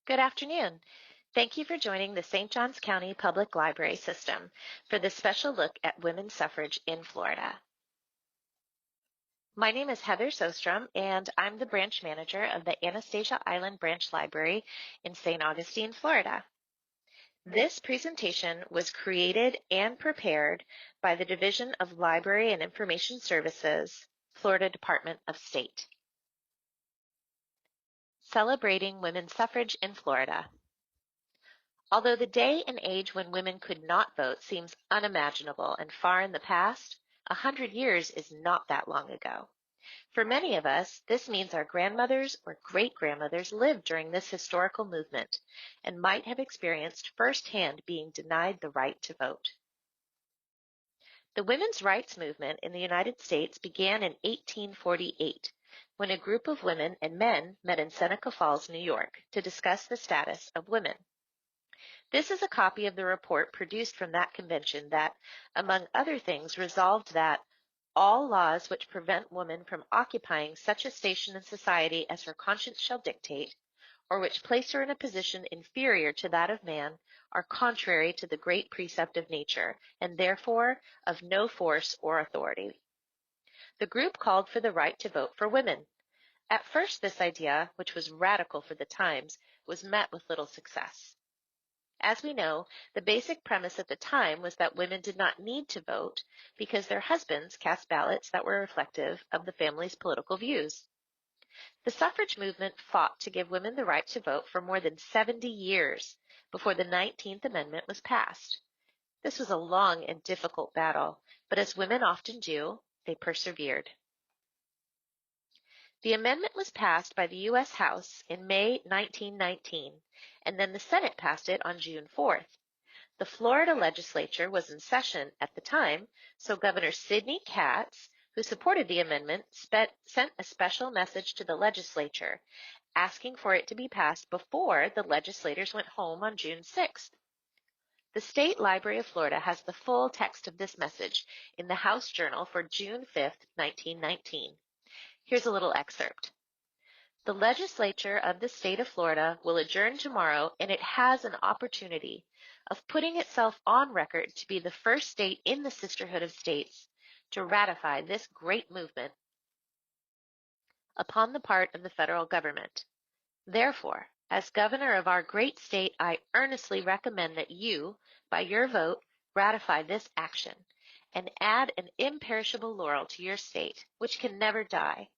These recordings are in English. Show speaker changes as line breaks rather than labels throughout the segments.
Good afternoon. Thank you for joining the St. Johns County Public Library System for this special look at women's suffrage in Florida. My name is Heather Sostrom, and I'm the branch manager of the Anastasia Island Branch Library in St. Augustine, Florida. This presentation was created and prepared by the Division of Library and Information Services, Florida Department of State. Celebrating women's suffrage in Florida. Although the day and age when women could not vote seems unimaginable and far in the past, 100 years is not that long ago. For many of us, this means our grandmothers or great-grandmothers lived during this historical movement and might have experienced firsthand being denied the right to vote. The women's rights movement in the United States began in 1848 when a group of women and men met in Seneca Falls, New York, to discuss the status of women. This is a copy of the report produced from that convention that, among other things, resolved that all laws which prevent woman from occupying such a station in society as her conscience shall dictate, or which place her in a position inferior to that of man, are contrary to the great precept of nature, and therefore of no force or authority. The group called for the right to vote for women. At first, this idea, which was radical for the times, was met with little success. As we know, the basic premise at the time was that women did not need to vote because their husbands cast ballots that were reflective of the family's political views. The suffrage movement fought to give women the right to vote for more than 70 years before the 19th Amendment was passed. This was a long and difficult battle, but as women often do, they persevered. The amendment was passed by the U.S. House in May 1919, and then the Senate passed it on June 4th. The Florida legislature was in session at the time, so Governor Sidney Katz, who supported the amendment, sent a special message to the legislature asking for it to be passed before the legislators went home on June 6th. The State Library of Florida has the full text of this message in the House Journal for June 5th, 1919. Here's a little excerpt. The legislature of the state of Florida will adjourn tomorrow, and it has an opportunity of putting itself on record to be the first state in the sisterhood of states to ratify this great movement upon the part of the federal government. Therefore, as governor of our great state, I earnestly recommend that you, by your vote, ratify this action and add an imperishable laurel to your state, which can never die.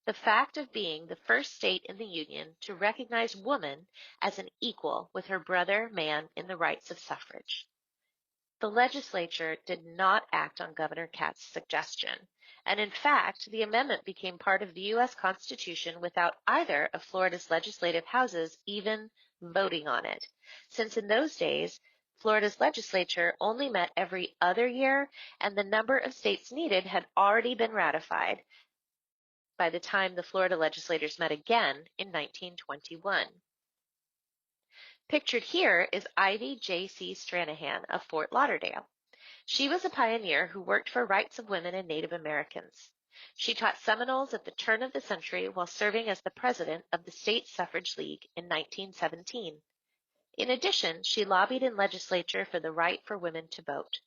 The fact of being the first state in the Union to recognize woman as an equal with her brother man in the rights of suffrage. The legislature did not act on Governor Katz's suggestion, and in fact, the amendment became part of the U.S. Constitution without either of Florida's legislative houses even voting on it, since in those days, Florida's legislature only met every other year, and the number of states needed had already been ratified by the time the Florida legislators met again in 1921. Pictured here is Ivy J.C. Stranahan of Fort Lauderdale. She was a pioneer who worked for rights of women and Native Americans. She taught Seminoles at the turn of the century while serving as the president of the State Suffrage League in 1917. In addition, she lobbied in legislature for the right for women to vote.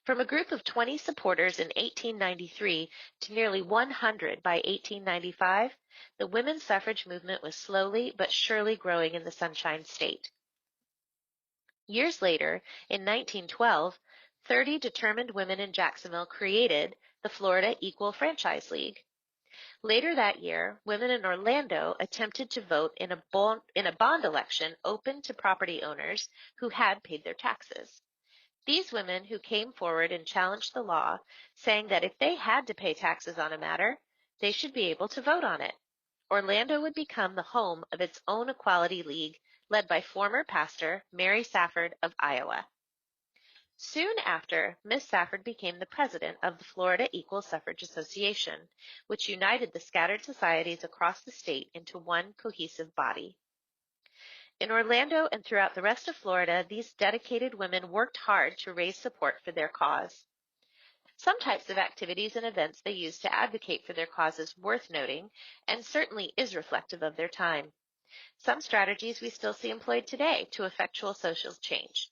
From a group of 20 supporters in 1893 to nearly 100 by 1895, the women's suffrage movement was slowly but surely growing in the Sunshine State. Years later, in 1912, 30 determined women in Jacksonville created the Florida Equal Franchise League. Later that year, women in Orlando attempted to vote in a bond election open to property owners who had paid their taxes. These women who came forward and challenged the law, saying that if they had to pay taxes on a matter, they should be able to vote on it. Orlando would become the home of its own equality league, led by former pastor Mary Safford of Iowa. Soon after, Miss Safford became the president of the Florida Equal Suffrage Association, which united the scattered societies across the state into one cohesive body. In Orlando and throughout the rest of Florida, these dedicated women worked hard to raise support for their cause. Some types of activities and events they used to advocate for their cause is worth noting and certainly is reflective of their time. Some strategies we still see employed today to effectual social change.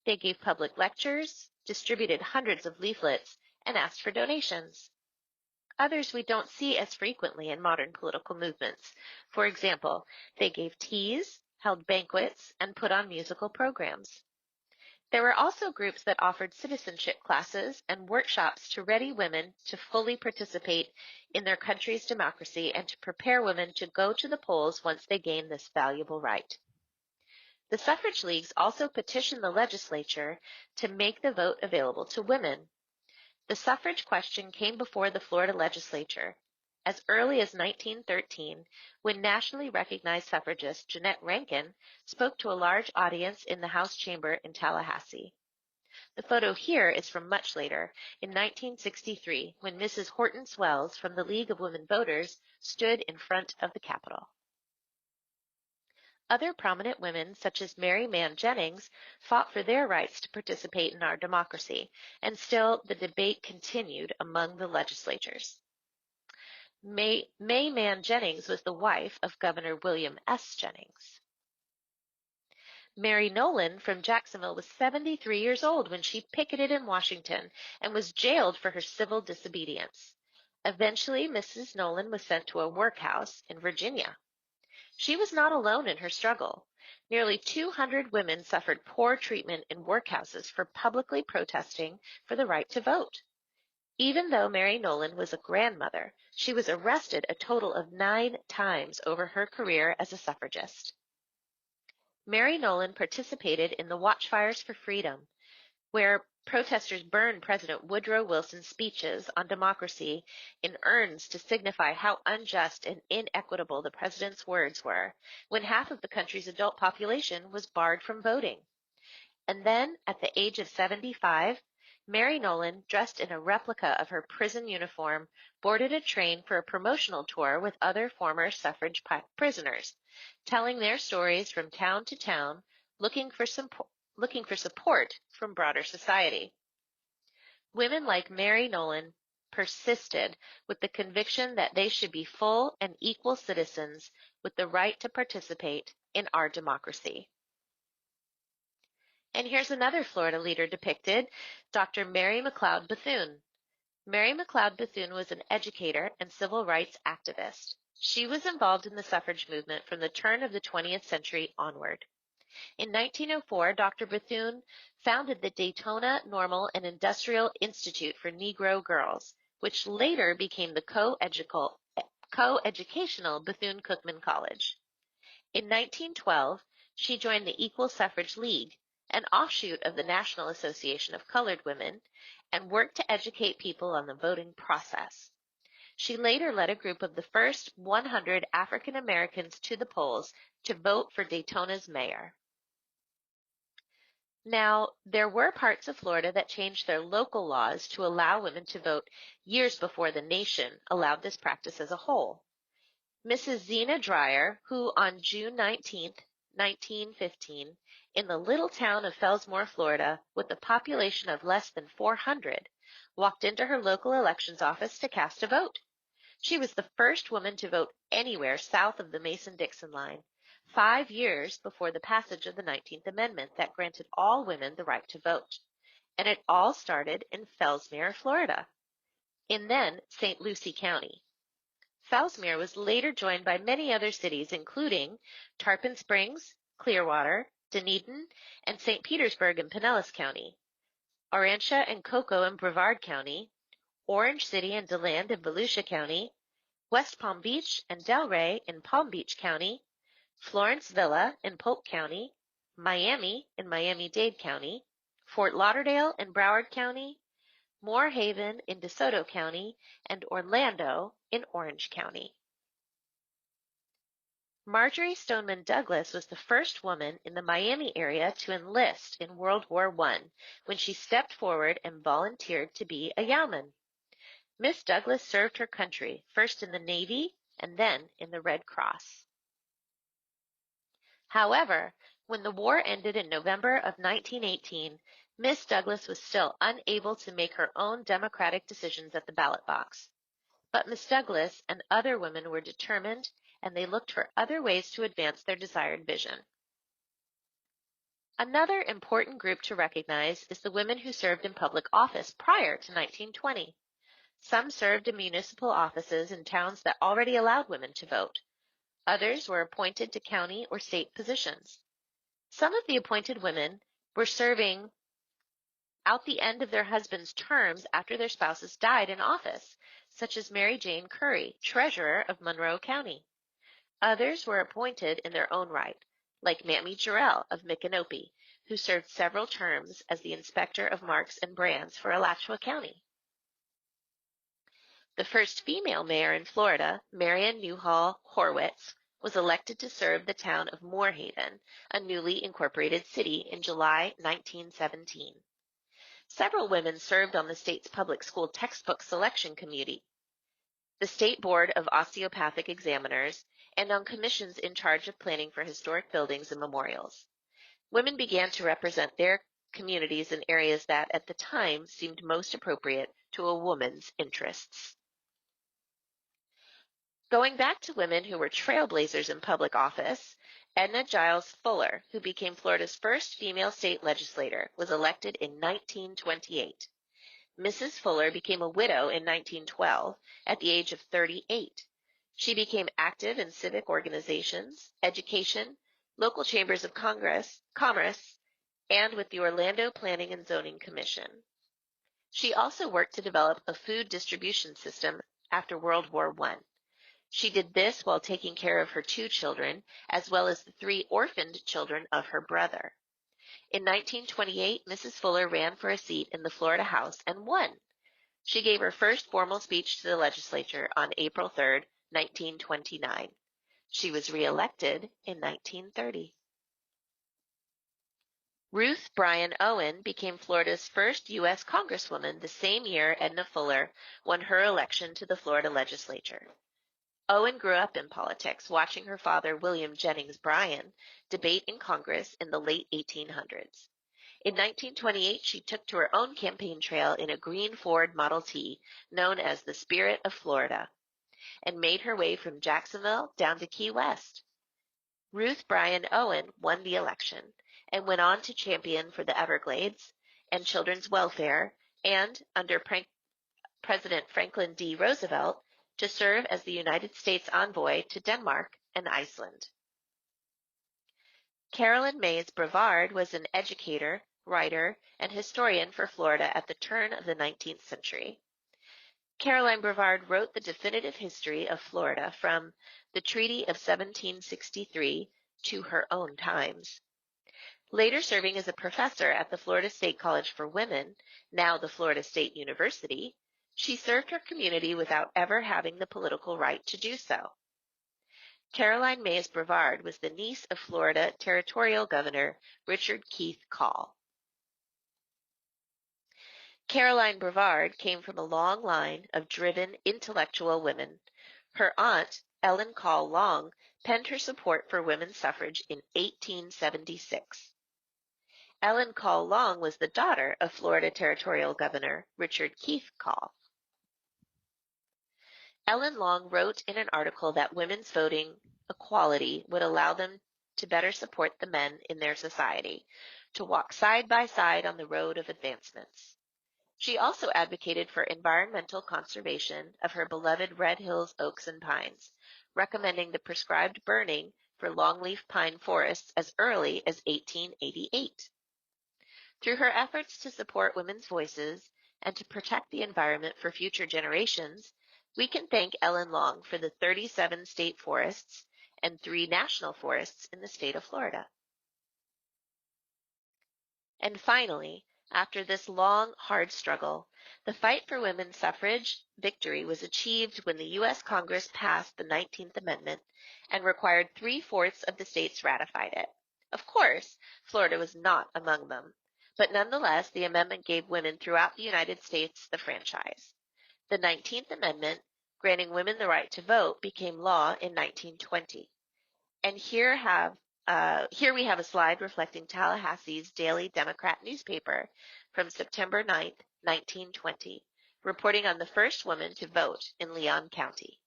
They gave public lectures, distributed hundreds of leaflets, and asked for donations. Others we don't see as frequently in modern political movements. For example, they gave teas, held banquets, and put on musical programs. There were also groups that offered citizenship classes and workshops to ready women to fully participate in their country's democracy and to prepare women to go to the polls once they gained this valuable right. The suffrage leagues also petitioned the legislature to make the vote available to women. The suffrage question came before the Florida legislature as early as 1913, when nationally recognized suffragist Jeanette Rankin spoke to a large audience in the House chamber in Tallahassee. The photo here is from much later, in 1963, when Mrs. Horton Swells from the League of Women Voters stood in front of the Capitol. Other prominent women, such as Mann Jennings, fought for their rights to participate in our democracy, and still the debate continued among the legislators. Mann Jennings was the wife of Governor William S. Jennings. Mary Nolan from Jacksonville was 73 years old when she picketed in Washington and was jailed for her civil disobedience. Eventually, Mrs. Nolan was sent to a workhouse in Virginia. She was not alone in her struggle. Nearly 200 women suffered poor treatment in workhouses for publicly protesting for the right to vote. Even though Mary Nolan was a grandmother, she was arrested a total of 9 times over her career as a suffragist. Mary Nolan participated in the Watchfires for Freedom, where protesters burned President Woodrow Wilson's speeches on democracy in urns to signify how unjust and inequitable the president's words were, when half of the country's adult population was barred from voting. And then, at the age of 75, Mary Nolan, dressed in a replica of her prison uniform, boarded a train for a promotional tour with other former suffrage prisoners, telling their stories from town to town, looking for support from broader society. Women like Mary Nolan persisted with the conviction that they should be full and equal citizens with the right to participate in our democracy. And here's another Florida leader depicted, Dr. Mary Mcleod Bethune. Mary Mcleod Bethune was an educator and civil rights activist. She was involved in the suffrage movement from the turn of the 20th century onward. In 1904, Dr. Bethune founded the Daytona Normal and Industrial Institute for Negro Girls, which later became the co-educational Bethune-Cookman College. In 1912, she joined the Equal Suffrage League, an offshoot of the National Association of Colored Women, and worked to educate people on the voting process. She later led a group of the first 100 African Americans to the polls to vote for Daytona's mayor. Now, there were parts of Florida that changed their local laws to allow women to vote years before the nation allowed this practice as a whole. Mrs. Xena Dreyer, who on June 19, 1915, in the little town of Fellsmore, Florida, with a population of less than 400, walked into her local elections office to cast a vote. She was the first woman to vote anywhere south of the Mason-Dixon line, 5 years before the passage of the 19th Amendment that granted all women the right to vote. And it all started in Fellsmere, Florida, in then St. Lucie County. Fellsmere was later joined by many other cities, including Tarpon Springs, Clearwater, Dunedin, and St. Petersburg in Pinellas County, Orantia and Cocoa in Brevard County, Orange City and DeLand in Volusia County, West Palm Beach and Delray in Palm Beach County, Florence Villa in Polk County, Miami in Miami-Dade County, Fort Lauderdale in Broward County, Moore Haven in DeSoto County, and Orlando in Orange County. Marjorie Stoneman Douglas was the first woman in the Miami area to enlist in World War I when she stepped forward and volunteered to be a yeoman. Miss Douglas served her country, first in the Navy and then in the Red Cross. However, when the war ended in November of 1918, Miss Douglas was still unable to make her own democratic decisions at the ballot box. But Miss Douglas and other women were determined and they looked for other ways to advance their desired vision. Another important group to recognize is the women who served in public office prior to 1920. Some served in municipal offices in towns that already allowed women to vote. Others were appointed to county or state positions. Some of the appointed women were serving out the end of their husbands' terms after their spouses died in office, such as Mary Jane Curry, treasurer of Monroe County. Others were appointed in their own right, like Mammy Jarrell of Micanopy, who served several terms as the inspector of marks and brands for Alachua County. The first female mayor in Florida, Marion Newhall Horwitz, was elected to serve the town of Moorhaven, a newly incorporated city, in July 1917. Several women served on the state's public school textbook selection committee, the State Board of Osteopathic Examiners, and on commissions in charge of planning for historic buildings and memorials. Women began to represent their communities in areas that, at the time, seemed most appropriate to a woman's interests. Going back to women who were trailblazers in public office, Edna Giles Fuller, who became Florida's first female state legislator, was elected in 1928. Mrs. Fuller became a widow in 1912 at the age of 38. She became active in civic organizations, education, local chambers of commerce, and with the Orlando Planning and Zoning Commission. She also worked to develop a food distribution system after World War I. She did this while taking care of her 2 children, as well as the 3 orphaned children of her brother. In 1928, Mrs. Fuller ran for a seat in the Florida House and won. She gave her first formal speech to the legislature on April 3, 1929. She was reelected in 1930. Ruth Bryan Owen became Florida's first U.S. Congresswoman the same year Edna Fuller won her election to the Florida legislature. Owen grew up in politics, watching her father, William Jennings Bryan, debate in Congress in the late 1800s. In 1928, she took to her own campaign trail in a green Ford Model T, known as the Spirit of Florida, and made her way from Jacksonville down to Key West. Ruth Bryan Owen won the election and went on to champion for the Everglades and children's welfare, and, under President Franklin D. Roosevelt, to serve as the United States envoy to Denmark and Iceland. Carolyn Mays Brevard was an educator, writer, and historian for Florida at the turn of the 19th century. Caroline Brevard wrote the definitive history of Florida from the Treaty of 1763 to her own times. Later serving as a professor at the Florida State College for Women, now the Florida State University, she served her community without ever having the political right to do so. Caroline Mays Brevard was the niece of Florida Territorial Governor Richard Keith Call. Caroline Brevard came from a long line of driven, intellectual women. Her aunt, Ellen Call Long, penned her support for women's suffrage in 1876. Ellen Call Long was the daughter of Florida Territorial Governor Richard Keith Call. Ellen Long wrote in an article that women's voting equality would allow them to better support the men in their society, to walk side by side on the road of advancements. She also advocated for environmental conservation of her beloved Red Hills oaks and pines, recommending the prescribed burning for longleaf pine forests as early as 1888. Through her efforts to support women's voices and to protect the environment for future generations, we can thank Ellen Long for the 37 state forests and 3 national forests in the state of Florida. And finally, after this long, hard struggle, the fight for women's suffrage victory was achieved when the U.S. Congress passed the 19th Amendment and required 3/4 of the states ratified it. Of course, Florida was not among them, but nonetheless, the amendment gave women throughout the United States the franchise. The 19th Amendment, granting women the right to vote, became law in 1920. And here we have a slide reflecting Tallahassee's Daily Democrat newspaper from September 9, 1920, reporting on the first woman to vote in Leon County.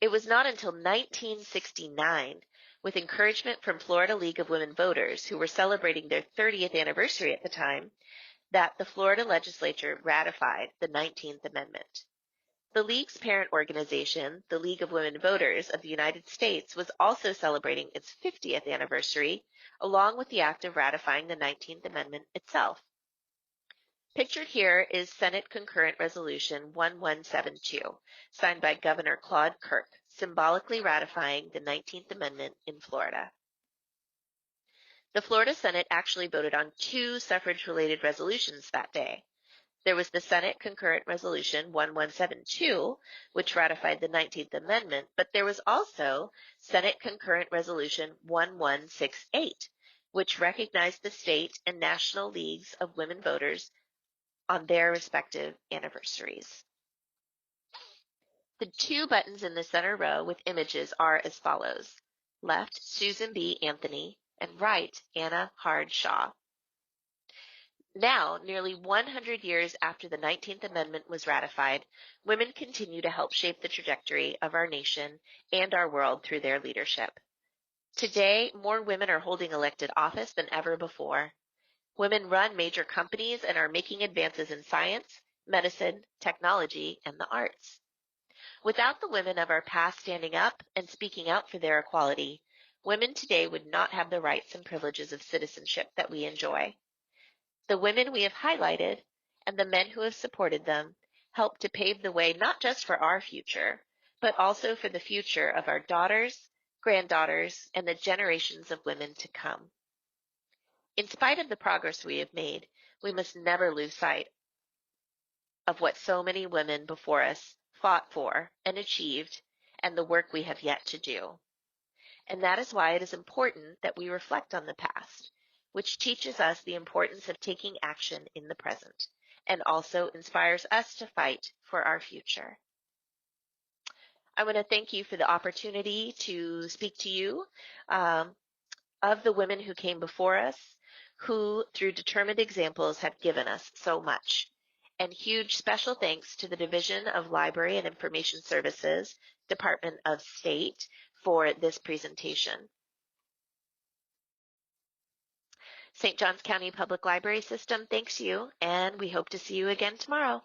It was not until 1969, with encouragement from Florida League of Women Voters, who were celebrating their 30th anniversary at the time, that the Florida legislature ratified the 19th Amendment. The League's parent organization, the League of Women Voters of the United States, was also celebrating its 50th anniversary, along with the act of ratifying the 19th Amendment itself. Pictured here is Senate Concurrent Resolution 1172, signed by Governor Claude Kirk, symbolically ratifying the 19th Amendment in Florida. The Florida Senate actually voted on 2 suffrage-related resolutions that day. There was the Senate Concurrent Resolution 1172, which ratified the 19th Amendment, but there was also Senate Concurrent Resolution 1168, which recognized the state and national leagues of women voters on their respective anniversaries. The 2 buttons in the center row with images are as follows. Left, Susan B. Anthony, and right, Anna Hard Shaw. Now, nearly 100 years after the 19th Amendment was ratified, women continue to help shape the trajectory of our nation and our world through their leadership. Today, more women are holding elected office than ever before. Women run major companies and are making advances in science, medicine, technology, and the arts. Without the women of our past standing up and speaking out for their equality, women today would not have the rights and privileges of citizenship that we enjoy. The women we have highlighted and the men who have supported them help to pave the way not just for our future, but also for the future of our daughters, granddaughters, and the generations of women to come. In spite of the progress we have made, we must never lose sight of what so many women before us fought for and achieved, and the work we have yet to do. And that is why it is important that we reflect on the past, which teaches us the importance of taking action in the present, and also inspires us to fight for our future. I want to thank you for the opportunity to speak to you of the women who came before us, who, through determined examples, have given us so much. And huge special thanks to the Division of Library and Information Services, Department of State, for this presentation. St. Johns County Public Library System thanks you, and we hope to see you again tomorrow.